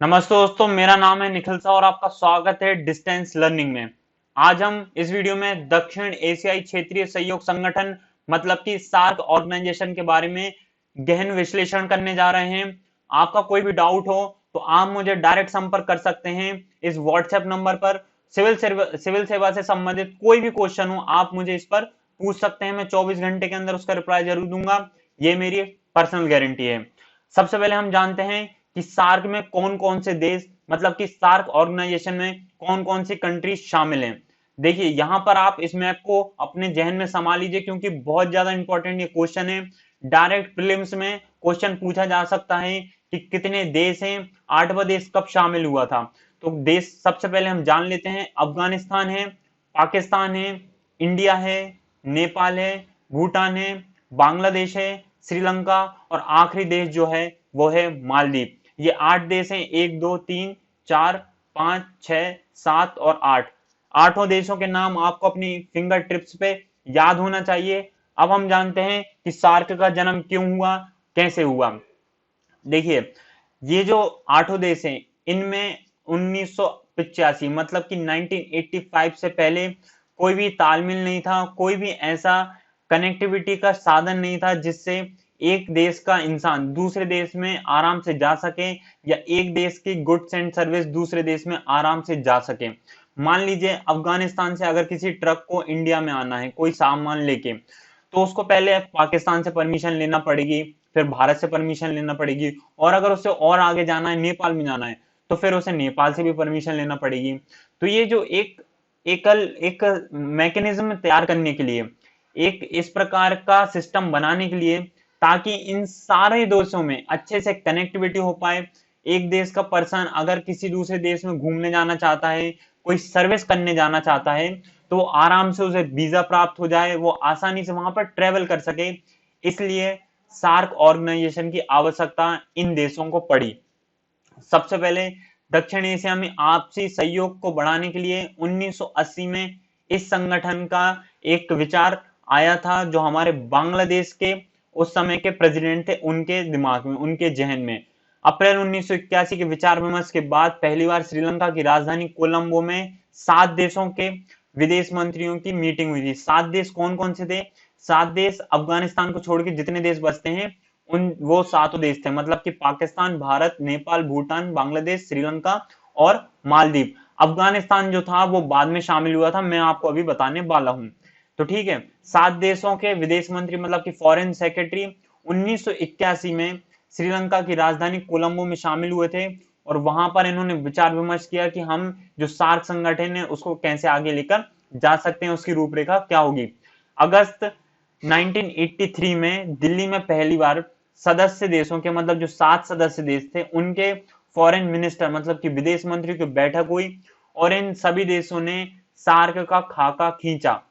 नमस्ते दोस्तों, मेरा नाम है निखिल सा और आपका स्वागत है डिस्टेंस लर्निंग में। आज हम इस वीडियो में दक्षिण एशियाई क्षेत्रीय सहयोग संगठन मतलब कि सार्क ऑर्गेनाइजेशन के बारे में गहन विश्लेषण करने जा रहे हैं। आपका कोई भी डाउट हो तो आप मुझे डायरेक्ट संपर्क कर सकते हैं इस व्हाट्सएप नंबर पर। सिविल सेवा से संबंधित कोई भी क्वेश्चन हो आप मुझे इस पर पूछ सकते हैं। मैं 24 घंटे के अंदर उसका रिप्लाई जरूर दूंगा, ये मेरी पर्सनल गारंटी है। सबसे पहले हम जानते हैं कि सार्क में कौन कौन से देश मतलब कि सार्क ऑर्गेनाइजेशन में कौन कौन सी कंट्री शामिल हैं। देखिए यहां पर आप इस मैप को अपने जहन में समा लीजिए क्योंकि बहुत ज्यादा इंपॉर्टेंट ये क्वेश्चन है। डायरेक्ट प्रीलिम्स में क्वेश्चन पूछा जा सकता है कि कितने देश हैं, आठवां देश कब शामिल हुआ था। तो देश सबसे पहले हम जान लेते हैं। अफगानिस्तान है, पाकिस्तान है, इंडिया है, नेपाल है, भूटान है, बांग्लादेश है, श्रीलंका और आखिरी देश जो है वो है मालदीव। ये 8 देश हैं, 1 2 3 4 5 6 7 और 8। आठों देशों के नाम आपको अपनी फिंगर टिप्स पे याद होना चाहिए। अब हम जानते हैं कि सार्क का जन्म क्यों हुआ, कैसे हुआ। देखिए ये जो आठों देश हैं इनमें 1985 मतलब कि 1985 से पहले कोई भी तालमेल नहीं था, कोई भी ऐसा कनेक्टिविटी का साधन नहीं था जिससे एक देश का इंसान दूसरे देश में आराम से जा सके या एक देश की गुड्स एंड सर्विस दूसरे देश में आराम से जा सके। मान लीजिए अफगानिस्तान से अगर किसी ट्रक को इंडिया में आना है कोई सामान लेके, तो उसको पहले पाकिस्तान से परमिशन लेना पड़ेगी, फिर भारत से परमिशन लेना पड़ेगी, और अगर उससे और आगे जाना है नेपाल में जाना है तो फिर उसे नेपाल से भी परमिशन लेना पड़ेगी। तो ये जो एक मैकेनिज्म तैयार करने के लिए, एक इस प्रकार का सिस्टम बनाने के लिए ताकि इन सारे देशों में अच्छे से कनेक्टिविटी हो पाए। एक देश का पर्सन अगर किसी दूसरे देश में घूमने जाना चाहता है, कोई सर्विस करने जाना चाहता है, तो आराम से उसे वीजा प्राप्त हो जाए, वो आसानी से वहां पर ट्रेवल कर सके। इसलिए सार्क ऑर्गेनाइजेशन की आवश्यकता इन देशों को पड़ी। सबसे पहले दक्षिण एशिया में आपसी सहयोग को बढ़ाने के लिए 1980 में इस संगठन का एक विचार आया था जो हमारे बांग्लादेश के उस समय के प्रेसिडेंट थे उनके दिमाग में, उनके जहन में। अप्रैल 1981 के विचार विमर्श के बाद पहली बार श्रीलंका की राजधानी कोलंबो में 7 देशों के विदेश मंत्रियों की मीटिंग हुई थी। 7 देश कौन कौन से थे? 7 देश अफगानिस्तान को छोड़ के जितने देश बचते हैं उन वो 7 देश थे, मतलब कि पाकिस्तान, भारत, नेपाल, भूटान, बांग्लादेश, श्रीलंका और मालदीव। अफगानिस्तान जो था वो बाद में शामिल हुआ था, मैं आपको अभी बताने वाला हूं। तो ठीक है, 7 देशों के विदेश मंत्री मतलब कि फॉरेन सेक्रेटरी 1981 में श्रीलंका की राजधानी कोलंबो में शामिल हुए थे और वहां पर इन्होंने विचार विमर्श किया कि हम जो सार्क संगठन है उसको कैसे आगे लेकर जा सकते हैं, उसकी रूपरेखा क्या होगी। अगस्त 1983 में दिल्ली में पहली बार सदस्य देशों के मतलब जो 7 सदस्य देश थे उनके फॉरेन मिनिस्टर मतलब कि विदेश मंत्री की बैठक हुई और इन सभी देशों ने सार्क का खाका खींचा।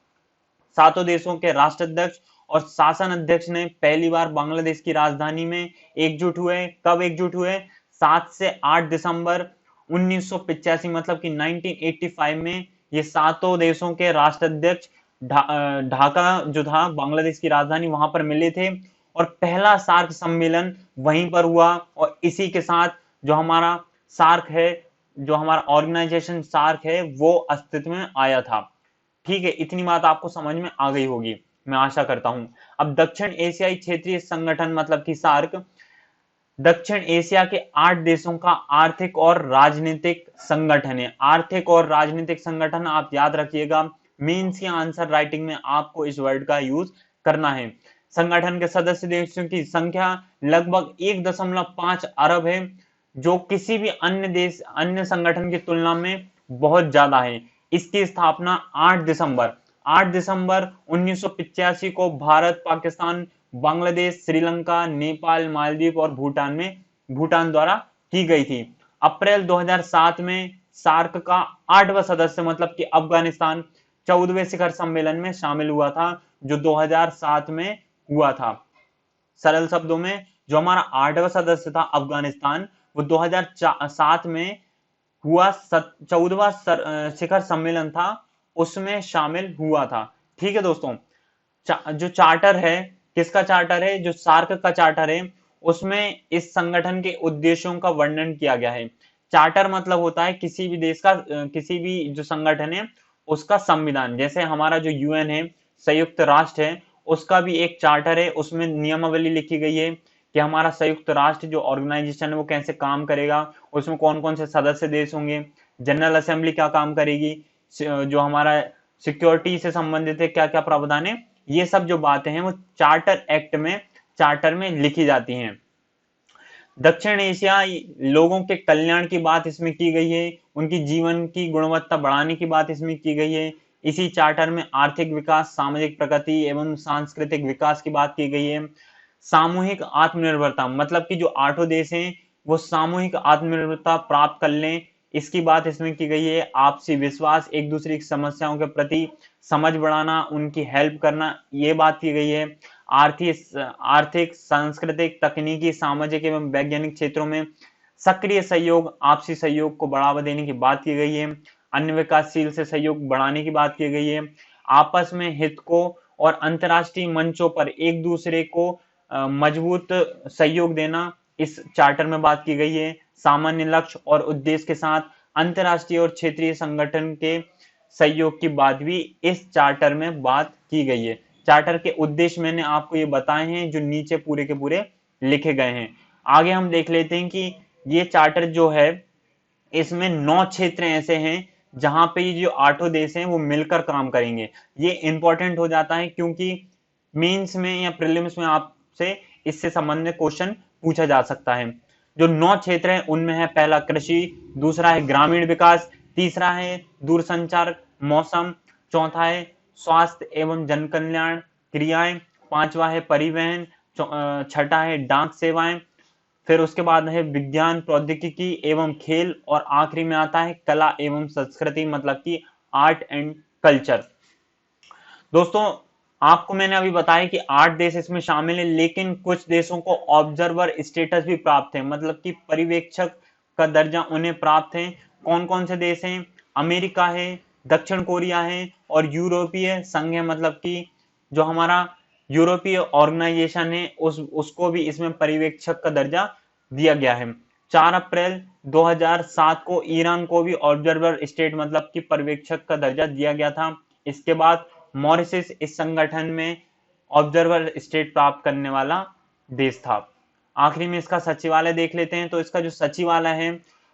सातों देशों के राष्ट्राध्यक्ष और शासन अध्यक्ष ने पहली बार बांग्लादेश की राजधानी में एकजुट हुए। कब एकजुट हुए? 7 से 8 दिसंबर 1985 मतलब कि 1985 में ये सातों देशों के राष्ट्राध्यक्ष ढाका जो था बांग्लादेश की राजधानी वहां पर मिले थे और पहला सार्क सम्मेलन वहीं पर हुआ। और इसी के साथ जो हमारा सार्क है, जो हमारा ऑर्गेनाइजेशन सार्क है वो अस्तित्व में आया था। ठीक है, इतनी बात आपको समझ में आ गई होगी, मैं आशा करता हूं। अब दक्षिण एशियाई क्षेत्रीय संगठन मतलब कि सार्क दक्षिण एशिया के 8 देशों का आर्थिक और राजनीतिक संगठन है। आर्थिक और राजनीतिक संगठन आप याद रखिएगा, मेंस की आंसर राइटिंग में आपको इस वर्ड का यूज करना है। संगठन के सदस्य देशों की संख्या लगभग 1.5 अरब है, जो किसी भी अन्य संगठन की तुलना में बहुत ज्यादा है। इसकी स्थापना 8 दिसंबर 1985 को भारत, पाकिस्तान, बांग्लादेश, श्रीलंका, नेपाल, मालदीव और भूटान द्वारा की गई थी। अप्रैल 2007 में सार्क का 8वां सदस्य मतलब कि अफगानिस्तान 14वें शिखर सम्मेलन में शामिल हुआ था जो 2007 में हुआ था। सरल शब्दों में जो हमारा 8वां सदस्य था अफगानिस्तान वो 2007 में हुआ, 14वां शिखर सम्मेलन था उसमें शामिल हुआ था। ठीक है दोस्तों, जो चार्टर है, किसका चार्टर है? जो सार्क का चार्टर है उसमें इस संगठन के उद्देश्यों का वर्णन किया गया है। चार्टर मतलब होता है किसी भी देश का किसी भी जो संगठन है उसका संविधान। जैसे हमारा जो यूएन है, संयुक्त राष्ट्र है, उसका भी एक चार्टर है, उसमें नियमावली लिखी गई है कि हमारा संयुक्त राष्ट्र जो ऑर्गेनाइजेशन है वो कैसे काम करेगा, उसमें कौन कौन से सदस्य देश होंगे, जनरल असेंबली क्या काम करेगी, जो हमारा सिक्योरिटी से संबंधित है क्या क्या प्रावधान है, ये सब जो बातें हैं वो चार्टर एक्ट में, चार्टर में लिखी जाती हैं। दक्षिण एशिया लोगों के कल्याण की बात इसमें की गई है, उनकी जीवन की गुणवत्ता बढ़ाने की बात इसमें की गई है। इसी चार्टर में आर्थिक विकास, सामाजिक प्रगति एवं सांस्कृतिक विकास की बात की गई है। सामूहिक आत्मनिर्भरता मतलब कि जो 8 देश हैं वो सामूहिक आत्मनिर्भरता प्राप्त कर लें, इसकी बात इसमें की गई है। आपसी विश्वास, एक दूसरे की समस्याओं के प्रति समझ बढ़ाना, उनकी हेल्प करना, ये बात की गई है। आर्थिक, सांस्कृतिक, तकनीकी, सामाजिक एवं वैज्ञानिक क्षेत्रों में सक्रिय सहयोग, आपसी सहयोग को बढ़ावा देने की बात की गई है। अन्य विकासशील से सहयोग बढ़ाने की बात की गई है। आपस में हित को और अंतर्राष्ट्रीय मंचों पर एक दूसरे को मजबूत सहयोग देना, इस चार्टर में बात की गई है। सामान्य लक्ष्य और उद्देश्य के साथ अंतर्राष्ट्रीय और क्षेत्रीय संगठन के सहयोग की बात भी इस चार्टर में बात की गई है। चार्टर के उद्देश्य मैंने आपको ये बताए हैं जो नीचे पूरे के पूरे लिखे गए हैं। आगे हम देख लेते हैं कि ये चार्टर जो है इसमें 9 क्षेत्र ऐसे हैं जहां पे ये जो 8 देश हैं वो मिलकर काम करेंगे। ये इंपॉर्टेंट हो जाता है क्योंकि मेंस में या प्रीलिम्स में आपसे इससे संबंधित क्वेश्चन पूछा जा सकता है। जो 9 क्षेत्र हैं उनमें है पहला कृषि, दूसरा है ग्रामीण विकास, तीसरा है दूरसंचार मौसम, चौथा है स्वास्थ्य एवं जन कल्याण क्रियाएं, पांचवा है परिवहन, छठा है डाक सेवाएं, फिर उसके बाद है विज्ञान प्रौद्योगिकी एवं खेल, और आखिरी में आता है कला एवं संस्कृति मतलब कि आर्ट एंड कल्चर। दोस्तों आपको मैंने अभी बताया कि 8 देश इसमें शामिल है, लेकिन कुछ देशों को ऑब्जर्वर स्टेटस भी प्राप्त है, मतलब कि पर्यवेक्षक का दर्जा उन्हें प्राप्त है। कौन कौन से देश हैं? अमेरिका है, दक्षिण कोरिया है और यूरोपीय संघ है, मतलब कि जो हमारा यूरोपीय ऑर्गेनाइजेशन है उसको भी इसमें पर्यवेक्षक का दर्जा दिया गया है। 4 अप्रैल 2007 को ईरान को भी ऑब्जर्वर स्टेट मतलब कि पर्यवेक्षक का दर्जा दिया गया था। इसके बाद मॉरिशस इस संगठन में ऑब्जर्वर स्टेट प्राप्त करने वाला देश था। आखिरी में इसका सचिवालय देख लेते हैं। तो इसका जो सचिवालय है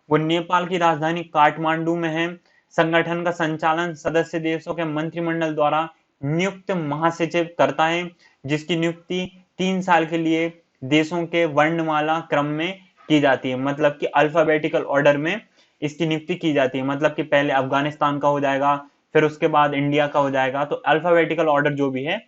वो नेपाल की राजधानी काठमांडू में है। संगठन का संचालन सदस्य देशों के मंत्रिमंडल द्वारा नियुक्त महासचिव करता है, जिसकी नियुक्ति 3 साल के लिए देशों के वर्णमाला क्रम में की जाती है, मतलब कि अल्फाबेटिकल ऑर्डर में इसकी नियुक्ति की जाती है। मतलब कि पहले अफगानिस्तान का हो जाएगा, फिर उसके बाद इंडिया का हो जाएगा, तो अल्फाबेटिकल ऑर्डर जो भी है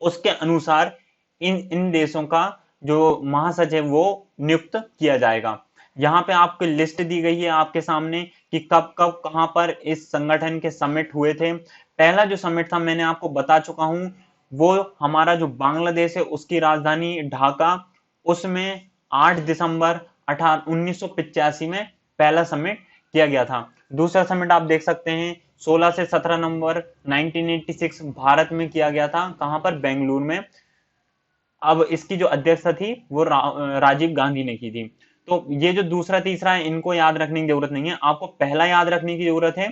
उसके अनुसार इन देशों का जो महासचिव वो नियुक्त किया जाएगा। यहाँ पे आपको लिस्ट दी गई है आपके सामने कि कब कब कहां पर इस संगठन के समिट हुए थे। पहला जो समिट था मैंने आपको बता चुका हूं, वो हमारा जो बांग्लादेश है उसकी राजधानी ढाका, उसमें 8 दिसंबर 1985 में पहला समिट किया गया था। दूसरा समिट आप देख सकते हैं 16 से 17 नवंबर 1986 भारत में किया गया था। कहां पर? बेंगलुरु में। अब इसकी जो अध्यक्षता थी वो राजीव गांधी ने की थी। तो ये जो दूसरा तीसरा है इनको याद रखने की जरूरत नहीं है, आपको पहला याद रखने की जरूरत है,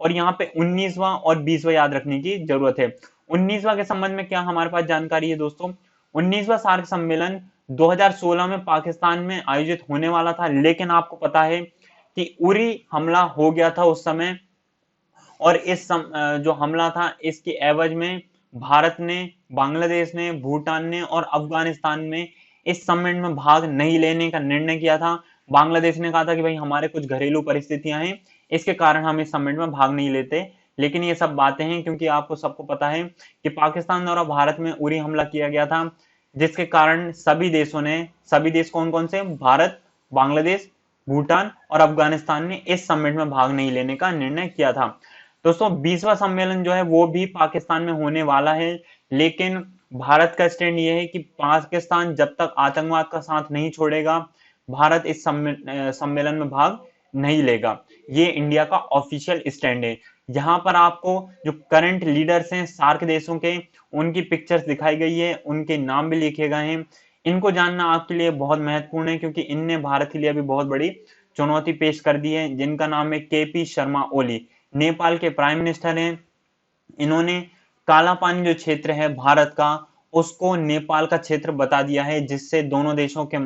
और यहाँ पे 19वां और 20वां याद रखने की जरूरत है। 19वां के संबंध में क्या हमारे पास जानकारी है दोस्तों? 19वां सार्क सम्मेलन 2016 में पाकिस्तान में आयोजित होने वाला था, लेकिन आपको पता है कि उरी हमला हो गया था उस समय, और जो हमला था इसके एवज में भारत ने, बांग्लादेश ने, भूटान ने और अफगानिस्तान ने इस समिट में भाग नहीं लेने का निर्णय किया था। बांग्लादेश ने कहा था कि भाई हमारे कुछ घरेलू परिस्थितियां हैं, इसके कारण हम इस समिट में भाग नहीं लेते। लेकिन ये सब बातें हैं क्योंकि आपको सबको पता है कि पाकिस्तान द्वारा भारत में उरी हमला किया गया था, जिसके कारण सभी देशों ने, सभी देश कौन कौन से? भारत, बांग्लादेश, भूटान और अफगानिस्तान ने इस समिट में भाग नहीं लेने का निर्णय किया था। दोस्तों 20वां सम्मेलन जो है वो भी पाकिस्तान में होने वाला है, लेकिन भारत का स्टैंड ये है कि पाकिस्तान जब तक आतंकवाद का साथ नहीं छोड़ेगा, भारत इस सम्मेलन में भाग नहीं लेगा। ये इंडिया का ऑफिशियल स्टैंड है। यहाँ पर आपको जो करंट लीडर्स हैं सार्क देशों के, उनकी पिक्चर्स दिखाई गई है, उनके नाम भी लिखे गए हैं। इनको जानना आपके लिए बहुत महत्वपूर्ण है क्योंकि इनने भारत के लिए अभी बहुत बड़ी चुनौती पेश कर दी है, जिनका नाम है केपी शर्मा ओली। नेपाल के प्राइम मिनिस्टर हैं। इन्होंने काला पानी जो क्षेत्र है भारत का, उसको नेपाल का क्षेत्र बता दिया है, जिससे दोनों देशों के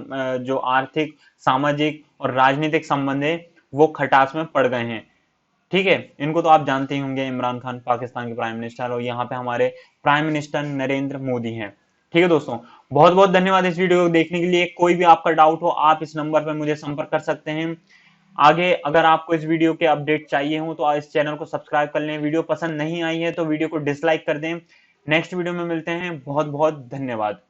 जो आर्थिक, सामाजिक और राजनीतिक संबंध है वो खटास में पड़ गए हैं। ठीक है, इनको तो आप जानते ही होंगे, इमरान खान पाकिस्तान के प्राइम मिनिस्टर, और यहाँ पे हमारे प्राइम मिनिस्टर नरेंद्र मोदी हैं। ठीक है दोस्तों, बहुत बहुत धन्यवाद इस वीडियो को देखने के लिए। कोई भी आपका डाउट हो आप इस नंबर पर मुझे संपर्क कर सकते हैं। आगे अगर आपको इस वीडियो के अपडेट चाहिए हो तो इस चैनल को सब्सक्राइब कर लें। वीडियो पसंद नहीं आई है तो वीडियो को डिसलाइक कर दें। नेक्स्ट वीडियो में मिलते हैं। बहुत बहुत धन्यवाद।